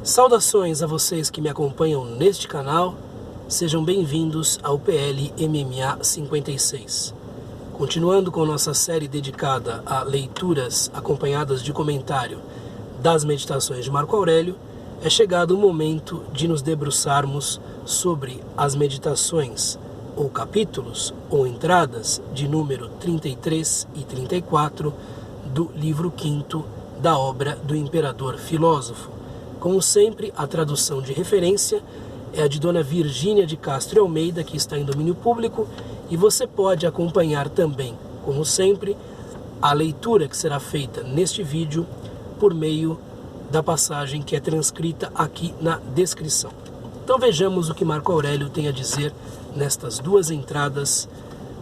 Saudações a vocês que me acompanham neste canal, sejam bem-vindos ao PL MMA 56. Continuando com nossa série dedicada a leituras acompanhadas de comentário das meditações de Marco Aurélio, é chegado o momento de nos debruçarmos sobre as meditações ou capítulos ou entradas de número 33 e 34 do livro 5º da obra do Imperador Filósofo. Como sempre, a tradução de referência é a de Dona Virgínia de Castro Almeida, que está em domínio público, e você pode acompanhar também, como sempre, a leitura que será feita neste vídeo por meio da passagem que é transcrita aqui na descrição. Então vejamos o que Marco Aurélio tem a dizer nestas duas entradas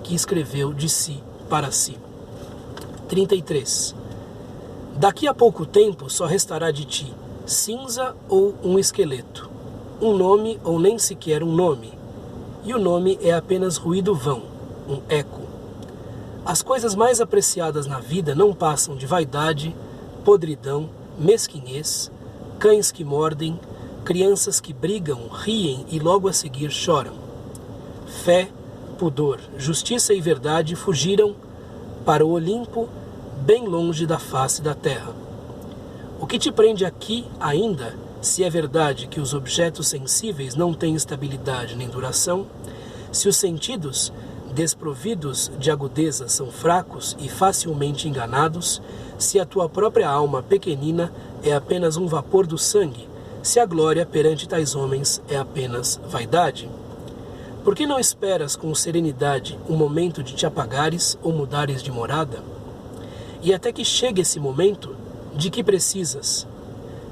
que escreveu de si para si. 33. Daqui a pouco tempo só restará de ti cinza ou um esqueleto, um nome ou nem sequer um nome, e o nome é apenas ruído vão, um eco. As coisas mais apreciadas na vida não passam de vaidade, podridão, mesquinhez, cães que mordem, crianças que brigam, riem e logo a seguir choram. Fé, pudor, justiça e verdade fugiram para o Olimpo, bem longe da face da terra. O que te prende aqui ainda, se é verdade que os objetos sensíveis não têm estabilidade nem duração, se os sentidos, desprovidos de agudeza, são fracos e facilmente enganados, se a tua própria alma pequenina é apenas um vapor do sangue, se a glória perante tais homens é apenas vaidade? Por que não esperas com serenidade o momento de te apagares ou mudares de morada? E até que chegue esse momento, de que precisas?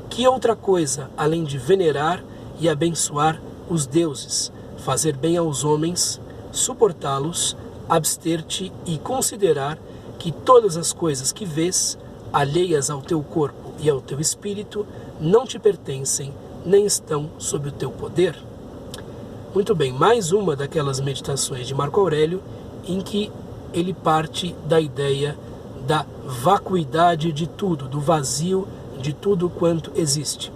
Que outra coisa, além de venerar e abençoar os deuses, fazer bem aos homens, suportá-los, abster-te e considerar que todas as coisas que vês, alheias ao teu corpo e ao teu espírito, não te pertencem, nem estão sob o teu poder? Muito bem, mais uma daquelas meditações de Marco Aurélio em que ele parte da ideia da vacuidade de tudo, do vazio de tudo quanto existe.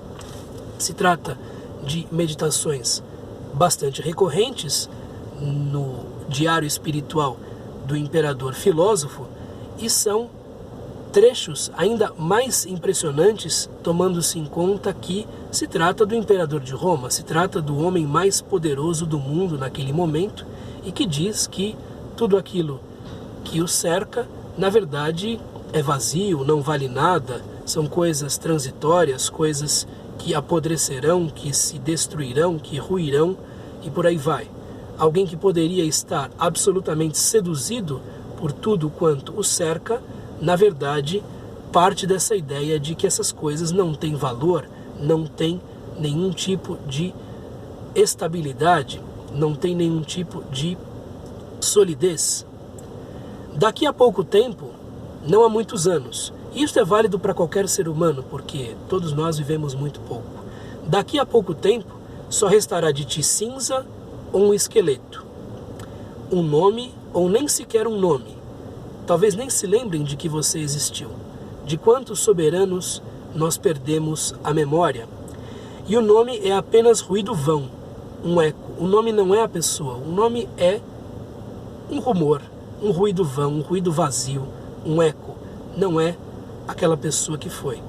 Se trata de meditações bastante recorrentes no diário espiritual do Imperador Filósofo e são trechos ainda mais impressionantes, tomando-se em conta que se trata do Imperador de Roma, se trata do homem mais poderoso do mundo naquele momento e que diz que tudo aquilo que o cerca na verdade é vazio, não vale nada, são coisas transitórias, coisas que apodrecerão, que se destruirão, que ruirão e por aí vai. Alguém que poderia estar absolutamente seduzido por tudo quanto o cerca, na verdade parte dessa ideia de que essas coisas não têm valor, não têm nenhum tipo de estabilidade, não têm nenhum tipo de solidez. Daqui a pouco tempo, não há muitos anos, e isso é válido para qualquer ser humano, porque todos nós vivemos muito pouco. Daqui a pouco tempo, só restará de ti cinza ou um esqueleto, um nome ou nem sequer um nome. Talvez nem se lembrem de que você existiu, de quantos soberanos nós perdemos a memória. E o nome é apenas ruído vão, um eco. O nome não é a pessoa, o nome é um rumor, um ruído vão, um ruído vazio, um eco, não é aquela pessoa que foi.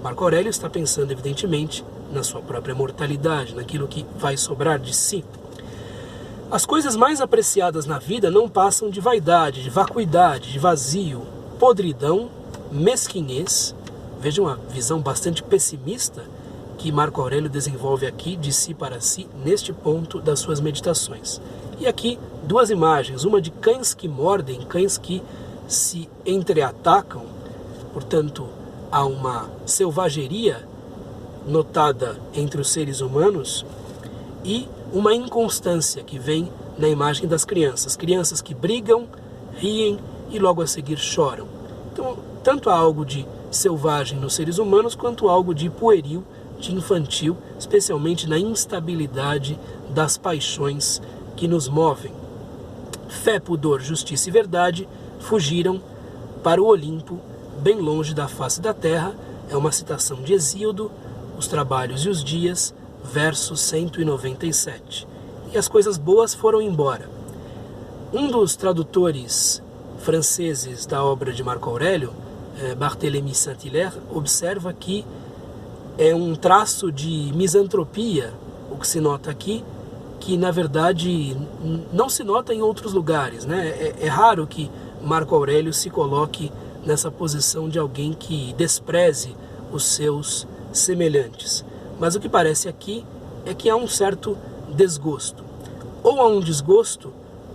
Marco Aurélio está pensando, evidentemente, na sua própria mortalidade, naquilo que vai sobrar de si. As coisas mais apreciadas na vida não passam de vaidade, de vacuidade, de vazio, podridão, mesquinhez. Vejam a visão bastante pessimista que Marco Aurélio desenvolve aqui de si para si, neste ponto das suas meditações. E aqui duas imagens, uma de cães que mordem, cães que se entreatacam, portanto há uma selvageria notada entre os seres humanos e uma inconstância que vem na imagem das crianças, crianças que brigam, riem e logo a seguir choram. Então, tanto há algo de selvagem nos seres humanos quanto algo de pueril, de infantil, especialmente na instabilidade das paixões que nos movem. Fé, pudor, justiça e verdade fugiram para o Olimpo, bem longe da face da terra. É uma citação de Hesíodo, o os trabalhos e os dias, verso 197. E as coisas boas foram embora. Um dos tradutores franceses da obra de Marco Aurélio, Barthélemy Saint-Hilaire, observa que é um traço de misantropia, o que se nota aqui, que na verdade não se nota em outros lugares, né? É raro que Marco Aurélio se coloque nessa posição de alguém que despreze os seus semelhantes. Mas o que parece aqui é que há um certo desgosto. Ou há um desgosto,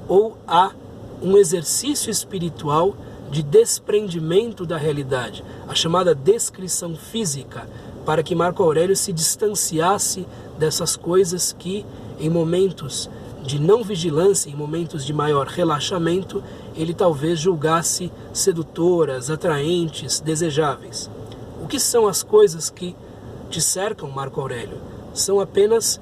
ou há um exercício espiritual de desprendimento da realidade, a chamada descrição física, para que Marco Aurélio se distanciasse dessas coisas que, em momentos de não vigilância, em momentos de maior relaxamento, ele talvez julgasse sedutoras, atraentes, desejáveis. O que são as coisas que te cercam, Marco Aurélio? São apenas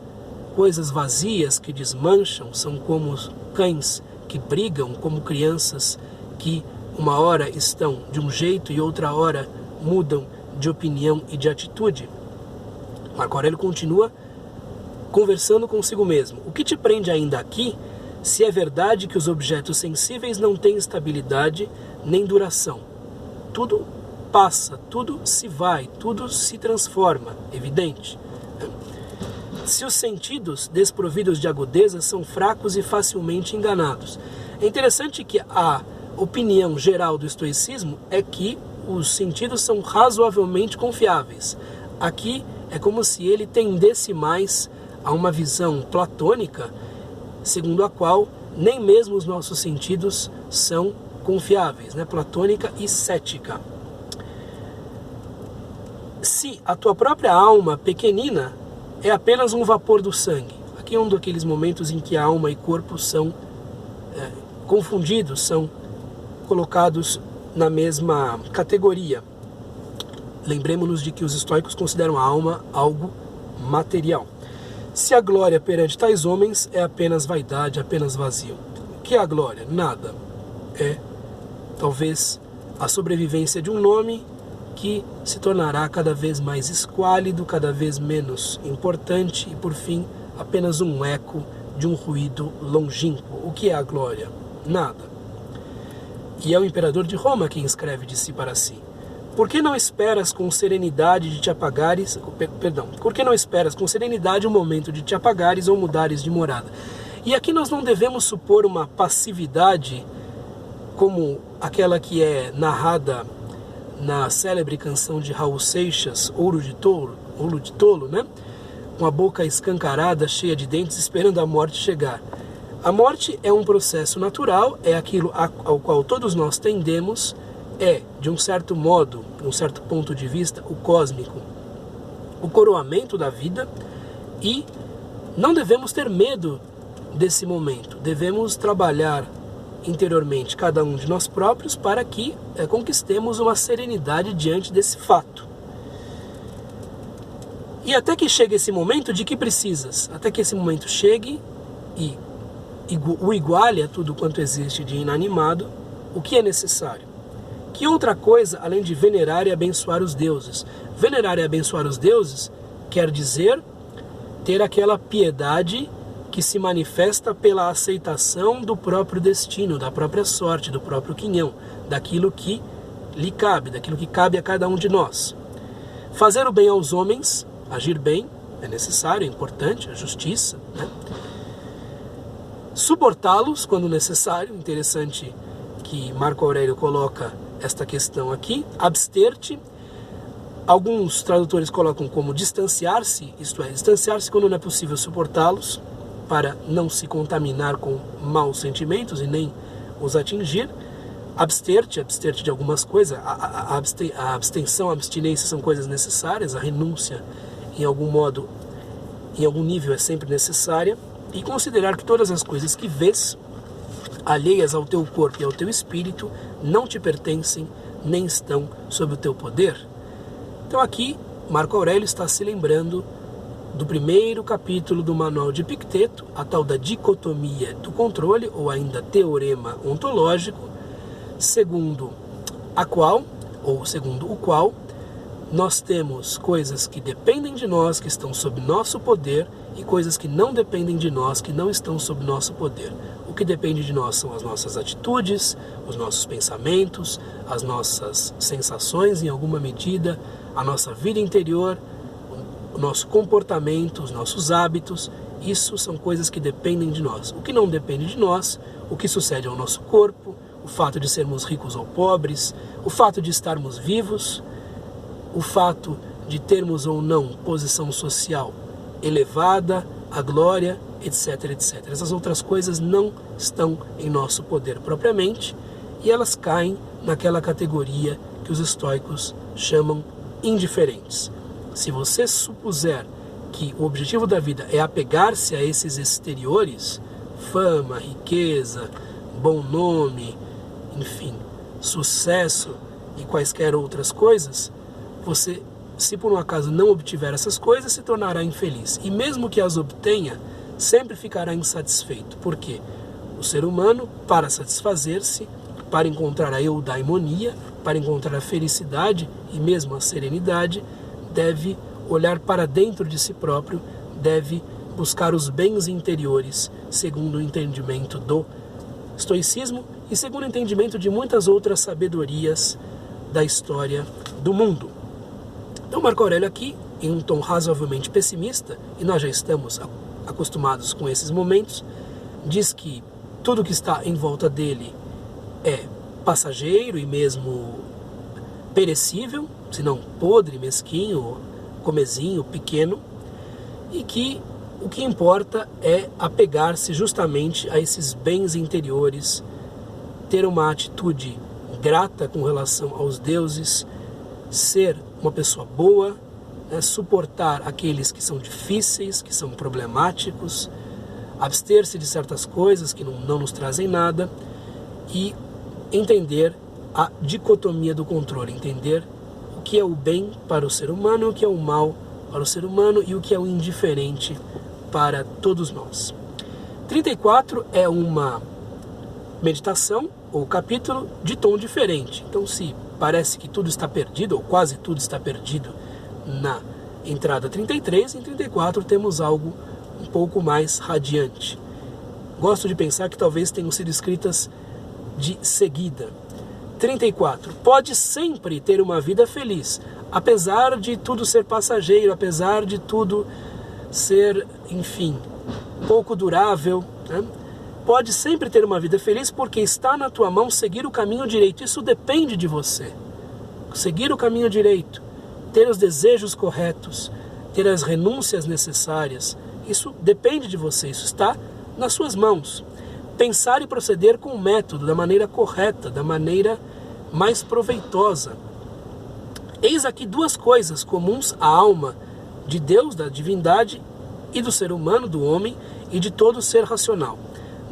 coisas vazias que desmancham, são como cães que brigam, como crianças que uma hora estão de um jeito e outra hora mudam de opinião e de atitude. Marco Aurélio continua conversando consigo mesmo. O que te prende ainda aqui, se é verdade que os objetos sensíveis não têm estabilidade nem duração? Tudo passa, tudo se vai, tudo se transforma, evidente. Se os sentidos desprovidos de agudeza são fracos e facilmente enganados. É interessante que a opinião geral do estoicismo é que os sentidos são razoavelmente confiáveis. Aqui é como se ele tendesse mais a uma visão platônica, segundo a qual nem mesmo os nossos sentidos são confiáveis, né? Platônica e cética. Se a tua própria alma pequenina é apenas um vapor do sangue, aqui é um daqueles momentos em que a alma e corpo são confundidos, são colocados na mesma categoria. Lembremos-nos de que os estoicos consideram a alma algo material. Se a glória perante tais homens é apenas vaidade, apenas vazio. O que é a glória? Nada. É, talvez, a sobrevivência de um nome que se tornará cada vez mais esquálido, cada vez menos importante e, por fim, apenas um eco de um ruído longínquo. O que é a glória? Nada. E é o imperador de Roma quem escreve de si para si. Por que não esperas com serenidade de te apagares, por que não esperas com serenidade o momento de te apagares ou mudares de morada? E aqui nós não devemos supor uma passividade como aquela que é narrada na célebre canção de Raul Seixas, Ouro de Tolo, né? Com a boca escancarada, cheia de dentes, esperando a morte chegar. A morte é um processo natural, é aquilo ao qual todos nós tendemos, é, de um certo modo, de um certo ponto de vista, o cósmico, o coroamento da vida, e não devemos ter medo desse momento. Devemos trabalhar interiormente, cada um de nós próprios, para que conquistemos uma serenidade diante desse fato. E até que chegue esse momento, de que precisas? Até que esse momento chegue e o iguale a tudo quanto existe de inanimado, o que é necessário? Que outra coisa além de venerar e abençoar os deuses? Venerar e abençoar os deuses quer dizer ter aquela piedade que se manifesta pela aceitação do próprio destino, da própria sorte, do próprio quinhão, daquilo que lhe cabe, daquilo que cabe a cada um de nós. Fazer o bem aos homens, agir bem, é necessário, é importante, a justiça, né? Suportá-los quando necessário, interessante que Marco Aurélio coloca esta questão aqui. Abster-te, alguns tradutores colocam como distanciar-se, isto é, distanciar-se quando não é possível suportá-los, para não se contaminar com maus sentimentos e nem os atingir. Abster-te de algumas coisas, a abstenção, a abstinência são coisas necessárias, a renúncia em algum modo, em algum nível é sempre necessária, e considerar que todas as coisas que vês, alheias ao teu corpo e ao teu espírito, não te pertencem, nem estão sob o teu poder. Então aqui, Marco Aurélio está se lembrando do primeiro capítulo do Manual de Epicteto, a tal da dicotomia do controle, ou ainda teorema ontológico, segundo o qual nós temos coisas que dependem de nós, que estão sob nosso poder, e coisas que não dependem de nós, que não estão sob nosso poder. O que depende de nós são as nossas atitudes, os nossos pensamentos, as nossas sensações em alguma medida, a nossa vida interior, o nosso comportamento, os nossos hábitos. Isso são coisas que dependem de nós. O que não depende de nós, o que sucede ao nosso corpo, o fato de sermos ricos ou pobres, o fato de estarmos vivos, o fato de termos ou não posição social elevada, a glória, etc, etc. Essas outras coisas não estão em nosso poder propriamente e elas caem naquela categoria que os estoicos chamam indiferentes. Se você supuser que o objetivo da vida é apegar-se a esses exteriores, fama, riqueza, bom nome, enfim, sucesso e quaisquer outras coisas, você, se por um acaso não obtiver essas coisas, se tornará infeliz. E mesmo que as obtenha, sempre ficará insatisfeito. Por quê? O ser humano, para satisfazer-se, para encontrar a eudaimonia, para encontrar a felicidade e mesmo a serenidade, deve olhar para dentro de si próprio, deve buscar os bens interiores, segundo o entendimento do estoicismo e segundo o entendimento de muitas outras sabedorias da história do mundo. Então Marco Aurélio aqui, em um tom razoavelmente pessimista, e nós já estamos acostumados com esses momentos, diz que tudo que está em volta dele é passageiro e mesmo perecível, se não podre, mesquinho, comezinho, pequeno, e que o que importa é apegar-se justamente a esses bens interiores, ter uma atitude grata com relação aos deuses, ser uma pessoa boa, suportar aqueles que são difíceis, que são problemáticos, abster-se de certas coisas que não nos trazem nada e entender a dicotomia do controle, entender o que é o bem para o ser humano, o que é o mal para o ser humano e o que é o indiferente para todos nós. 34 é uma meditação ou capítulo de tom diferente. Então, se parece que tudo está perdido, ou quase tudo está perdido na entrada 33, em 34 temos algo um pouco mais radiante. Gosto de pensar que talvez tenham sido escritas de seguida. 34. Pode sempre ter uma vida feliz, apesar de tudo ser passageiro, apesar de tudo ser, enfim, pouco durável, né? Pode sempre ter uma vida feliz porque está na tua mão seguir o caminho direito. Isso depende de você. Seguir o caminho direito, ter os desejos corretos, ter as renúncias necessárias, isso depende de você, isso está nas suas mãos. Pensar e proceder com o método, da maneira correta, da maneira mais proveitosa. Eis aqui duas coisas comuns à alma de Deus, da divindade, e do ser humano, do homem, e de todo ser racional.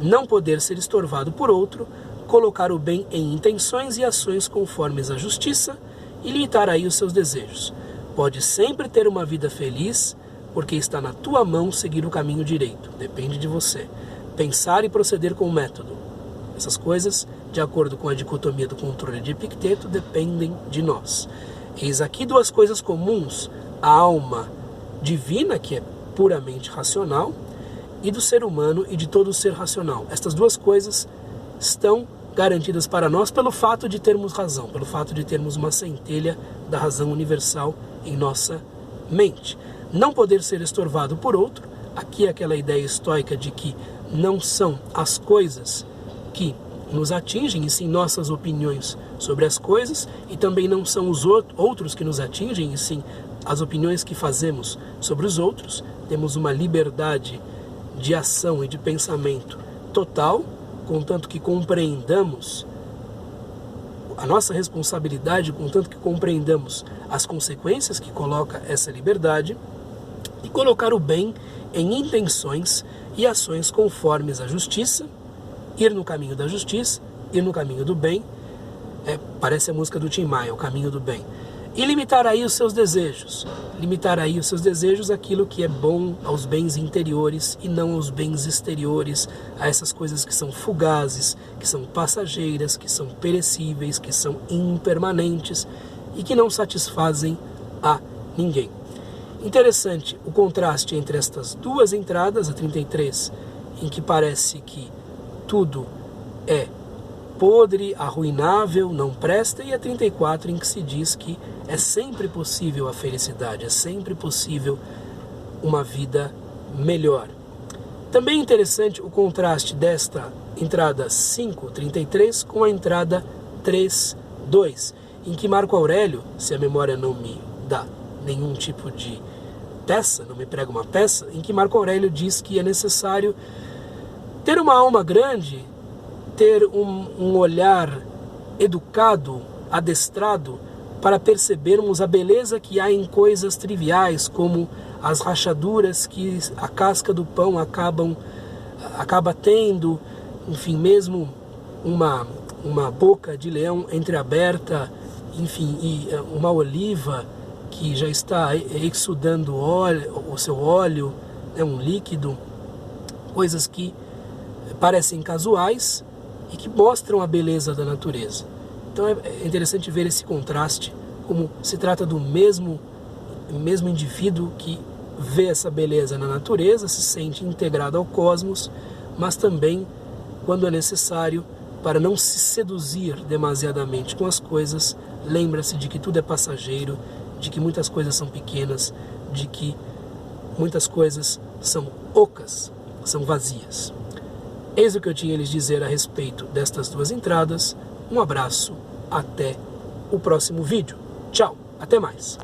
Não poder ser estorvado por outro, colocar o bem em intenções e ações conformes à justiça, e limitar aí os seus desejos. Pode sempre ter uma vida feliz, porque está na tua mão seguir o caminho direito. Depende de você. Pensar e proceder com o método. Essas coisas, de acordo com a dicotomia do controle de Epicteto, dependem de nós. Eis aqui duas coisas comuns: a alma divina, que é puramente racional, e do ser humano e de todo ser racional. Estas duas coisas estão garantidas para nós pelo fato de termos razão, pelo fato de termos uma centelha da razão universal em nossa mente. Não poder ser estorvado por outro, aqui é aquela ideia estoica de que não são as coisas que nos atingem, e sim nossas opiniões sobre as coisas, e também não são os outros que nos atingem, e sim as opiniões que fazemos sobre os outros. Temos uma liberdade de ação e de pensamento total, contanto que compreendamos a nossa responsabilidade, contanto que compreendamos as consequências que coloca essa liberdade, e colocar o bem em intenções e ações conformes à justiça, ir no caminho da justiça, ir no caminho do bem, parece a música do Tim Maia, o caminho do bem. E limitar aí os seus desejos. Limitar aí os seus desejos àquilo que é bom, aos bens interiores e não aos bens exteriores, a essas coisas que são fugazes, que são passageiras, que são perecíveis, que são impermanentes e que não satisfazem a ninguém. Interessante o contraste entre estas duas entradas, a 33, em que parece que tudo é podre, arruinável, não presta, e a 34, em que se diz que é sempre possível a felicidade, é sempre possível uma vida melhor. Também interessante o contraste desta entrada 5:33 com a entrada 3:2, em que Marco Aurélio, se a memória não me dá nenhum tipo de peça, não me prega uma peça, em que Marco Aurélio diz que é necessário ter uma alma grande, ter um olhar educado, adestrado, para percebermos a beleza que há em coisas triviais, como as rachaduras que a casca do pão acaba tendo, enfim, mesmo uma boca de leão entreaberta, enfim, e uma oliva que já está exudando o seu óleo, um líquido, coisas que parecem casuais e que mostram a beleza da natureza. Então é interessante ver esse contraste, como se trata do mesmo indivíduo que vê essa beleza na natureza, se sente integrado ao cosmos, mas também, quando é necessário, para não se seduzir demasiadamente com as coisas, lembra-se de que tudo é passageiro, de que muitas coisas são pequenas, de que muitas coisas são ocas, são vazias. Eis o que eu tinha a lhes dizer a respeito destas duas entradas. Um abraço, até o próximo vídeo. Tchau, até mais.